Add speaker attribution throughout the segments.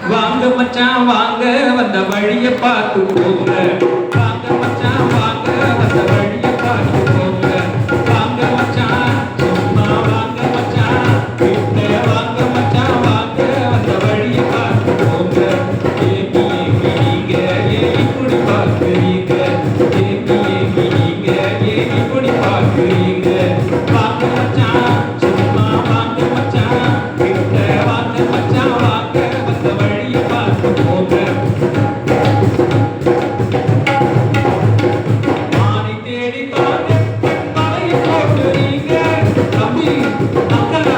Speaker 1: வாங்க மச்சான் வாங்க வந்த வழிய பார்த்து போங்க. வாங்க மச்சான் வாங்க வந்த வழிய பார்த்து போங்க. வாங்க மச்சான் சும்மா வாங்க மச்சான் கிட்ட வாங்க மச்சான் வாங்க வந்த வழிய பார்த்து போங்க. ஏங்கி ஏங்கி நீங்க ஏன் இப்படி பார்க்குறீங்க? ஏங்கி ஏங்கி நீங்க ஏன் இப்படி பார்க்குறீங்க? வாங்க மச்சான் சும்மா வாங்க மச்சான் கிட்ட வாங்க மச்சான் வாங்க வந்த வழிய பார்த்து போங்க. மானை தேடி தாங்க மலையை போட்டுறீங்க தம்பி அக்கா.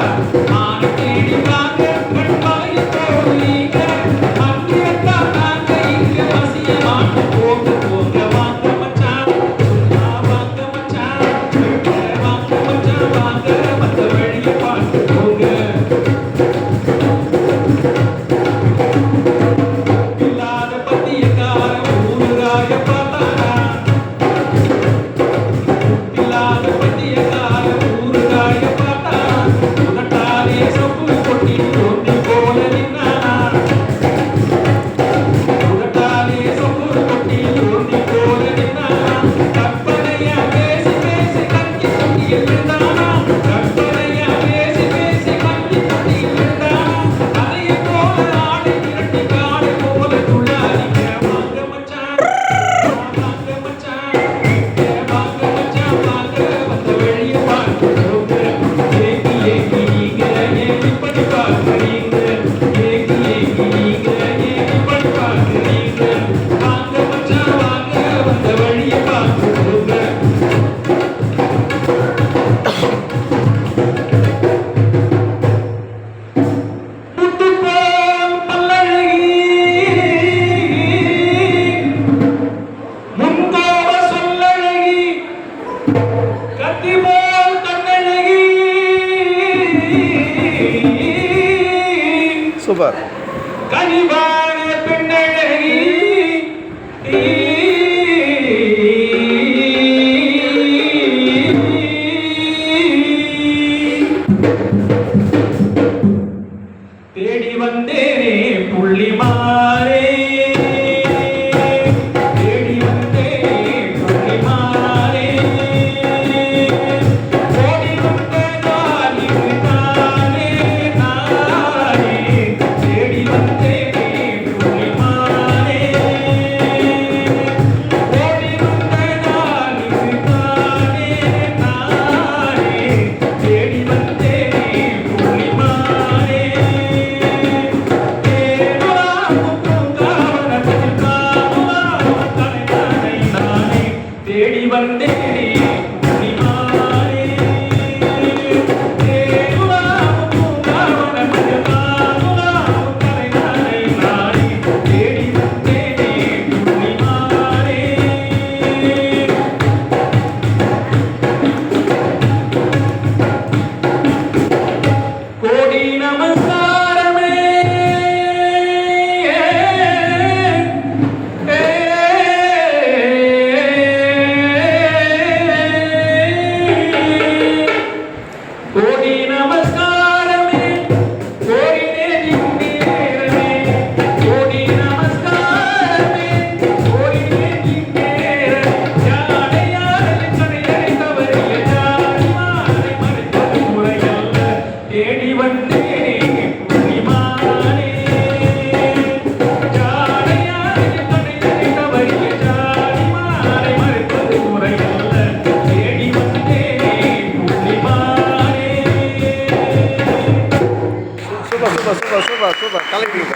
Speaker 1: மானை தேடி தாங்க மலையை போடுறீங்க. மந்திரத்தான் நாங்க இங்க வசிய மாட்டு போங்க போங்க. வாங்க மச்சான் சும்மா வாங்க மச்சான் கிட்ட வாங்க மச்சான் வாங்க வந்த வழிய பார்த்து போங்க. இல்லாத பத்தியக்கார ஊருகாய பார்த்தானா? இல்லாத பத்தியக்கார ஊருகாய பார்த்தானா? உனட்டாலே சொப்பு கொட்டி ஒன்று போல நின்னானா? உனட்டாலே சொப்பு கொட்டி ஒன்று போல நின்னானா? கற்பனையா பேசி பேசி கட்டி கொட்டி எழுந்தானா? கற்பனையா பேசி பேசி கட்டி கொட்டி எழுந்தானா? அதைய போல ஆடை திரட்டி காடை போல துள்ளாடிக்க. வாங்க மச்சான் வாங்க மச்சான் வாங்க மச்சான் வாங்க வந்த வழிய பார்த்து போங்க. ஏங்கி ஏங்கி நீங்க ஏன் இப்படி பார்க்குறீங்க? ஏங்கி ஏங்கி நீங்க ஏன் இப்படி பார்க்குறீங்க? வாங்க மச்சான் வாங்க வந்த வழிய பார்த்து போங்க. முத்துப்போல் பல்லழகி முன்கோப சொல்லழகி கத்திபோல் கண்ணழகி
Speaker 2: சூப்பர்.
Speaker 1: கனிவான பெண்ணழகி தேடி வந்தேனே புள்ளிமாரே. தேடி வந்தேனே புள்ளிமாரே. ஓடி வந்த நாள் இதுதானே நானே. தேடி வந்தேனே புள்ளிமாரே. ஓடி வந்த நாள் இதுதானே நானே. தேடி வந்தேனே புள்ளிமாரே. தேடி வந்தேனே புள்ளிமாரே. தேடி வந்தேனே புள்ளிமாரே. கோடி நமஸ்காரமே கோடி நமஸ்காரமே கோயிலே நின்றேரே. கோடி நமஸ்காரமே கோயிலே நின்றேரே. யானை யானை கரையை தவறிய ஜாதி மாலை மறைத்தது முறையல்ல. தேடி வந்தேனே புள்ளிமானே. யானை யானை கரையை தவறிய ஜாதி மாலை மறைத்தது முறையல்ல. தேடி வந்தேனே புள்ளிமானே.
Speaker 2: Super super super super super. கலக்கிங்க.